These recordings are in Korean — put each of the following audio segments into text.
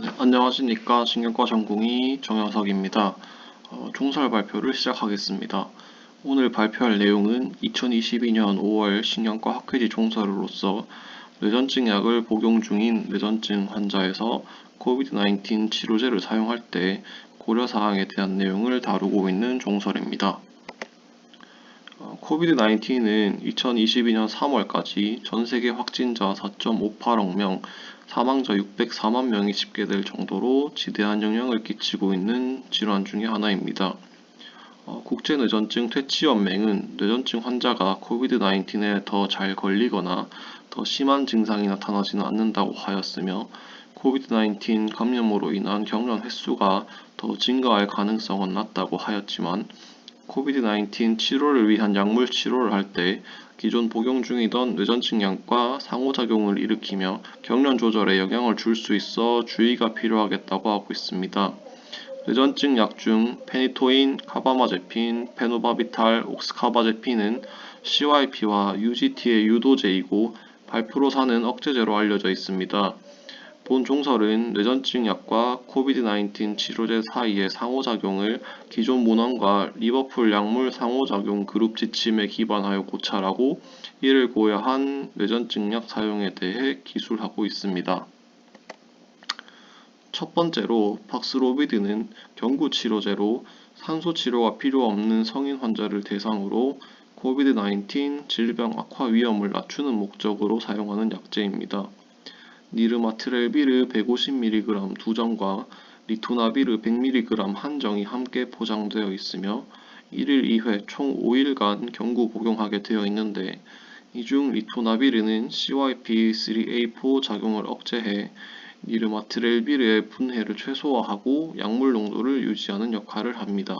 네, 안녕하십니까. 신경과 전공의 정영석입니다. 총설 발표를 시작하겠습니다. 오늘 발표할 내용은 2022년 5월 신경과 학회지 총설으로서 뇌전증 약을 복용 중인 뇌전증 환자에서 COVID-19 치료제를 사용할 때 고려사항에 대한 내용을 다루고 있는 총설입니다. COVID-19는 2022년 3월까지 전세계 확진자 4.58억 명, 사망자 604만 명이 집계될 정도로 지대한 영향을 끼치고 있는 질환 중의 하나입니다. 국제뇌전증 퇴치연맹은 뇌전증 환자가 COVID-19에 더 잘 걸리거나 더 심한 증상이 나타나지는 않는다고 하였으며 COVID-19 감염으로 인한 경련 횟수가 더 증가할 가능성은 낮다고 하였지만 COVID-19 치료를 위한 약물 치료를 할 때 기존 복용 중이던 뇌전증 약과 상호작용을 일으키며 경련 조절에 영향을 줄 수 있어 주의가 필요하겠다고 하고 있습니다. 뇌전증 약 중 페니토인, 카바마제핀, 페노바비탈, 옥스카바제핀은 CYP와 UGT의 유도제이고 발프로산은 억제제로 알려져 있습니다. 본 종설은 뇌전증 약과 COVID-19 치료제 사이의 상호작용을 기존 문헌과 리버풀 약물 상호작용 그룹 지침에 기반하여 고찰하고 이를 고려한 뇌전증 약 사용에 대해 기술하고 있습니다. 첫 번째로 박스로비드는 경구치료제로 산소치료가 필요 없는 성인 환자를 대상으로 COVID-19 질병 악화 위험을 낮추는 목적으로 사용하는 약제입니다. 니르마트렐비르 150mg 2정과 리토나비르 100mg 한 정이 함께 포장되어 있으며 1일 2회 총 5일간 경구 복용하게 되어 있는데 이 중 리토나비르는 CYP3A4 작용을 억제해 니르마트렐비르의 분해를 최소화하고 약물 농도를 유지하는 역할을 합니다.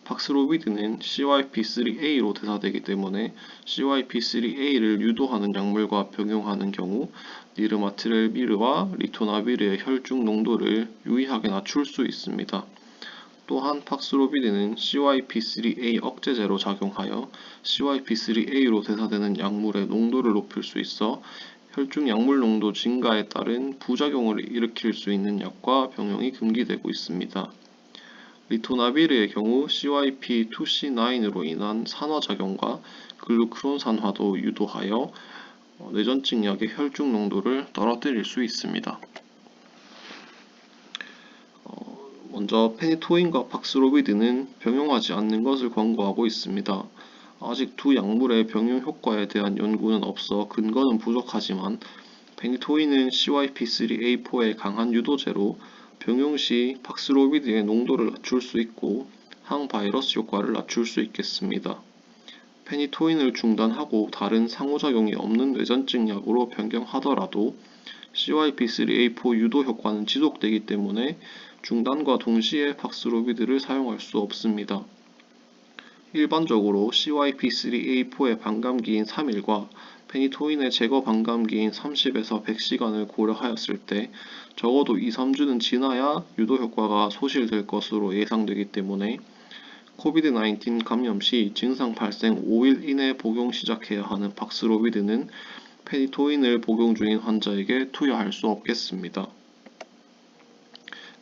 박스로비드는 CYP3A로 대사되기 때문에 CYP3A를 유도하는 약물과 병용하는 경우 니르마트렐비르와 리토나비르의 혈중 농도를 유의하게 낮출 수 있습니다. 또한 박스로비드는 CYP3A 억제제로 작용하여 CYP3A로 대사되는 약물의 농도를 높일 수 있어 혈중 약물 농도 증가에 따른 부작용을 일으킬 수 있는 약과 병용이 금기되고 있습니다. 리토나비르의 경우 CYP2C9으로 인한 산화작용과 글루크론산화도 유도하여 뇌전증 약의 혈중 농도를 떨어뜨릴 수 있습니다. 먼저 페니토인과 박스로비드는 병용하지 않는 것을 권고하고 있습니다. 아직 두 약물의 병용 효과에 대한 연구는 없어 근거는 부족하지만 페니토인은 CYP3A4의 강한 유도제로 병용 시 박스로비드의 농도를 낮출 수 있고 항바이러스 효과를 낮출 수 있겠습니다. 페니토인을 중단하고 다른 상호작용이 없는 뇌전증 약으로 변경하더라도 CYP3A4 유도 효과는 지속되기 때문에 중단과 동시에 박스로비드를 사용할 수 없습니다. 일반적으로 CYP3A4의 반감기인 3일과 페니토인의 제거 반감기인 30에서 100시간을 고려하였을 때 적어도 2-3주는 지나야 유도 효과가 소실될 것으로 예상되기 때문에 COVID-19 감염 시 증상 발생 5일 이내 복용 시작해야 하는 박스로비드는 페니토인을 복용 중인 환자에게 투여할 수 없겠습니다.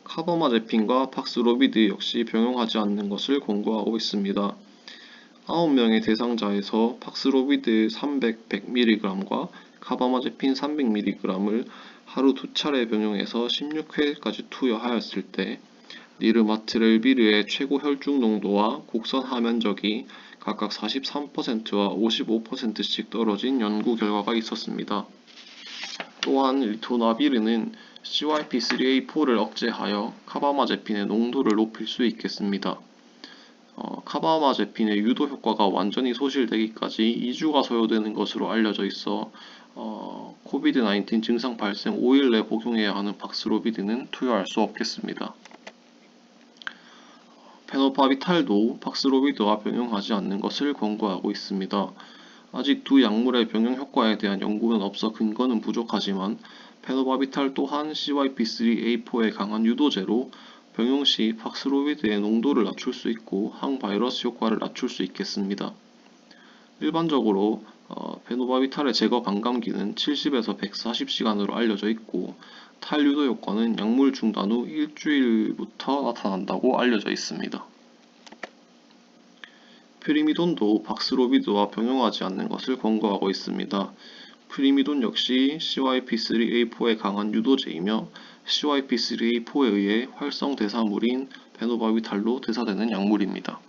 카바마제핀과 박스로비드 역시 병용하지 않는 것을 권고하고 있습니다. 9명의 대상자에서 박스로비드 300, 100mg과 카바마제핀 300mg을 하루 2차례 병용해서 16회까지 투여하였을 때 니르마트렐비르의 최고 혈중 농도와 곡선 하면적이 각각 43%와 55%씩 떨어진 연구 결과가 있었습니다. 또한 리토나비르는 CYP3A4를 억제하여 카바마제핀의 농도를 높일 수 있겠습니다. 카바마제핀의 유도 효과가 완전히 소실되기까지 2주가 소요되는 것으로 알려져 있어 COVID-19 증상 발생 5일 내 복용해야 하는 박스로비드는 투여할 수 없겠습니다. 페노바비탈도 박스로비드와 병용하지 않는 것을 권고하고 있습니다. 아직 두 약물의 병용 효과에 대한 연구는 없어 근거는 부족하지만 페노바비탈 또한 CYP3A4의 강한 유도제로 병용 시 박스로비드의 농도를 낮출 수 있고 항바이러스 효과를 낮출 수 있겠습니다. 일반적으로 페노바비탈의 제거 반감기는 70에서 140시간으로 알려져 있고 탈유도 효과는 약물 중단 후 일주일부터 나타난다고 알려져 있습니다. 프리미돈도 박스로비드와 병용하지 않는 것을 권고하고 있습니다. 프리미돈 역시 CYP3A4의 강한 유도제이며 CYP3A4에 의해 활성 대사물인 페노바비탈로 대사되는 약물입니다.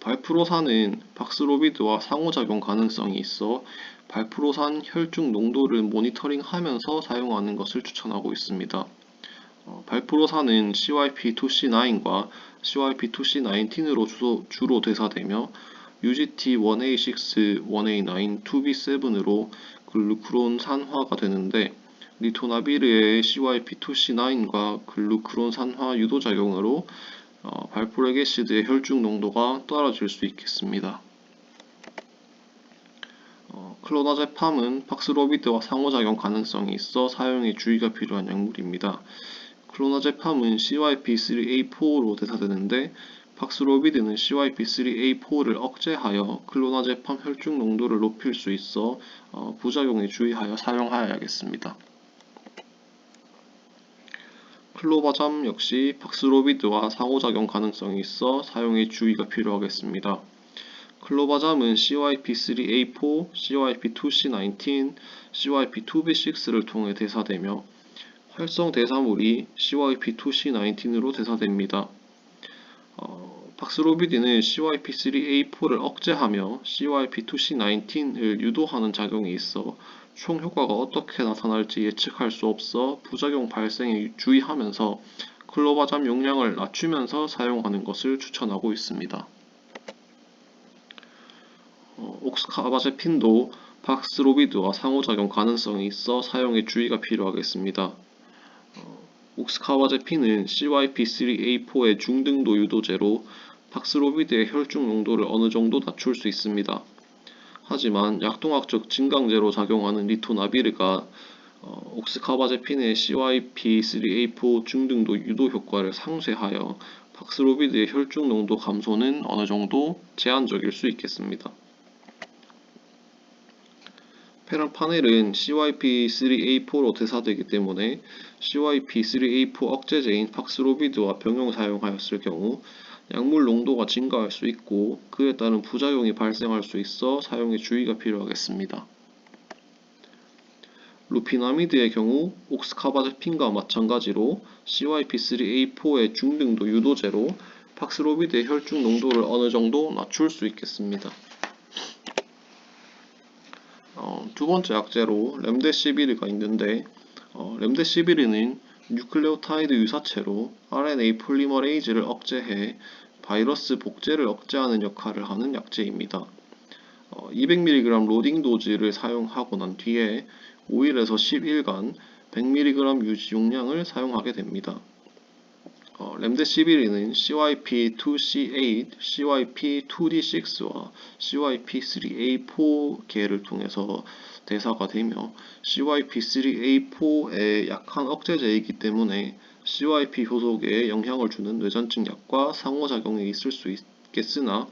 발프로산은 박스로비드와 상호작용 가능성이 있어 발프로산 혈중 농도를 모니터링하면서 사용하는 것을 추천하고 있습니다. 발프로산은 CYP2C9과 CYP2C19으로 주로 대사되며 UGT1A6, 1A9, 2B7으로 글루크론산화가 되는데 리토나비르의 CYP2C9과 글루크론산화 유도작용으로 발포렉 애시드의 혈중 농도가 떨어질 수 있겠습니다. 클로나제팜은 박스로비드와 상호작용 가능성이 있어 사용에 주의가 필요한 약물입니다. 클로나제팜은 CYP3A4로 대사되는데 박스로비드는 CYP3A4를 억제하여 클로나제팜 혈중 농도를 높일 수 있어 부작용에 주의하여 사용하여야겠습니다. 클로바잠 역시 박스로비드와 상호작용 가능성이 있어 사용에 주의가 필요하겠습니다. 클로바잠은 CYP3A4, CYP2C19, CYP2B6를 통해 대사되며 활성 대사물이 CYP2C19으로 대사됩니다. 박스로비드는 CYP3A4를 억제하며 CYP2C19을 유도하는 작용이 있어 총 효과가 어떻게 나타날지 예측할 수 없어 부작용 발생에 주의하면서 클로바잠 용량을 낮추면서 사용하는 것을 추천하고 있습니다. 옥스카바제핀도 박스로비드와 상호작용 가능성이 있어 사용에 주의가 필요하겠습니다. 옥스카바제핀은 CYP3A4의 중등도 유도제로 박스로비드의 혈중 농도를 어느 정도 낮출 수 있습니다. 하지만 약동학적 진강제로 작용하는 리토나비르가 옥스카바제핀의 CYP3A4 중등도 유도 효과를 상쇄하여 박스로비드의 혈중 농도 감소는 어느 정도 제한적일 수 있겠습니다. 페라파넬은 CYP3A4로 대사되기 때문에 CYP3A4 억제제인 박스로비드와 병용 사용하였을 경우 약물 농도가 증가할 수 있고 그에 따른 부작용이 발생할 수 있어 사용에 주의가 필요하겠습니다. 루피나미드의 경우 옥스카바제핀과 마찬가지로 CYP3A4의 중등도 유도제로 박스로비드의 혈중 농도를 어느 정도 낮출 수 있겠습니다. 두 번째 약제로 렘데시비르가 있는데 렘데시비르는 뉴클레오타이드 유사체로 RNA 폴리머레이즈를 억제해 바이러스 복제를 억제하는 역할을 하는 약제입니다. 200mg 로딩 도즈를 사용하고 난 뒤에 5일에서 10일간 100mg 유지 용량을 사용하게 됩니다. 렘데시비르는 CYP2C8, CYP2D6와 CYP3A4계를 통해서 대사가 되며 CYP3A4의 약한 억제제이기 때문에 CYP 효소계에 영향을 주는 뇌전증 약과 상호작용이 있을 수 있겠으나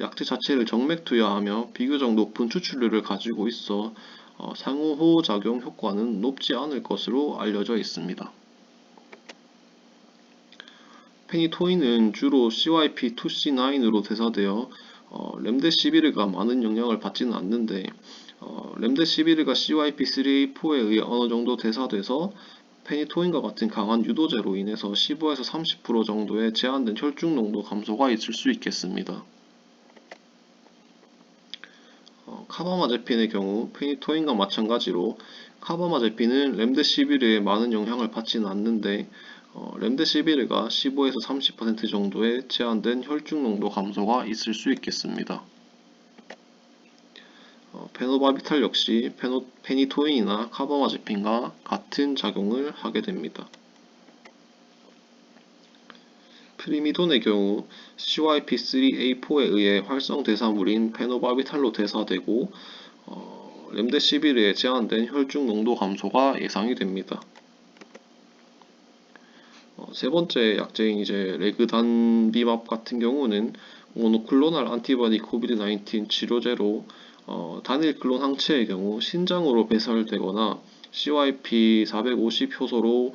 약제 자체를 정맥 투여하며 비교적 높은 추출률을 가지고 있어 상호작용 효과는 높지 않을 것으로 알려져 있습니다. 페니토인은 주로 CYP2C9으로 대사되어 렘데시비르가 많은 영향을 받지는 않는데 렘데시비르가 CYP3A4에 의해 어느 정도 대사돼서 페니토인과 같은 강한 유도제로 인해서 15에서 30% 정도의 제한된 혈중 농도 감소가 있을 수 있겠습니다. 카바마제핀의 경우 페니토인과 마찬가지로 카바마제핀은 렘데시비르에 많은 영향을 받지는 않는데 렘데시비르가 15에서 30% 정도의 제한된 혈중 농도 감소가 있을 수 있겠습니다. 페노바비탈 역시 페니토인이나 카바마제핀과 같은 작용을 하게 됩니다. 프리미돈의 경우 CYP3A4에 의해 활성 대사물인 페노바비탈로 대사되고 렘데시비르에 제한된 혈중 농도 감소가 예상이 됩니다. 세 번째 약제인 레그단비맙 같은 경우는 모노클로널 안티바디 코비드-19 치료제로 단일 클론 항체의 경우 신장으로 배설되거나 CYP450 효소로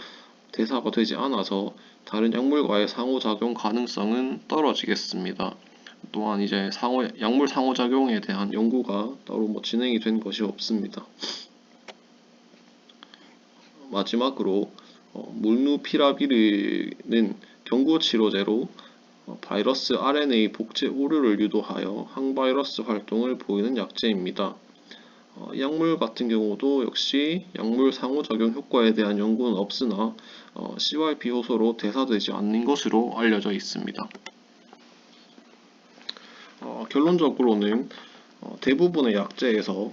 대사가 되지 않아서 다른 약물과의 상호작용 가능성은 떨어지겠습니다. 또한 이제 약물 상호작용에 대한 연구가 따로 진행이 된 것이 없습니다. 마지막으로 몰누피라비르는 경구치료제로 바이러스 RNA 복제 오류를 유도하여 항바이러스 활동을 보이는 약제입니다. 이 약물 같은 경우도 역시 약물 상호작용 효과에 대한 연구는 없으나 CYP 효소로 대사되지 않는 것으로 알려져 있습니다. 결론적으로는 대부분의 약제에서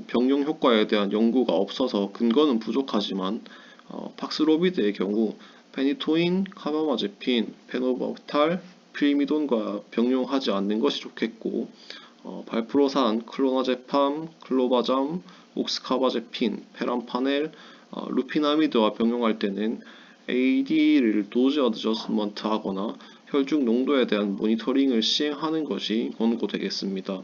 병용 효과에 대한 연구가 없어서 근거는 부족하지만 팍스로비드의 경우 페니토인, 카바마제핀, 페노바탈, 프리미돈과 병용하지 않는 것이 좋겠고 발프로산, 클로나제팜, 클로바잠, 옥스카바제핀, 페람파넬, 루피나미드와 병용할 때는 AD를 도즈 어드저스먼트 하거나 혈중 농도에 대한 모니터링을 시행하는 것이 권고되겠습니다.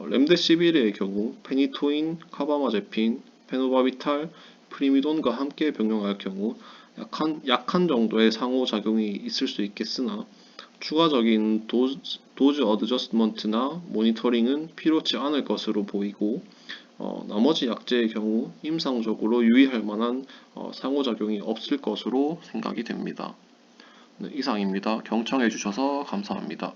렘데시비르의 경우 페니토인, 카바마제핀, 페노바비탈, 프리미돈과 함께 병용할 경우 약한 정도의 상호작용이 있을 수 있겠으나 추가적인 도즈 어드저스먼트나 모니터링은 필요치 않을 것으로 보이고 나머지 약제의 경우 임상적으로 유의할 만한 상호작용이 없을 것으로 생각이 됩니다. 네, 이상입니다. 경청해 주셔서 감사합니다.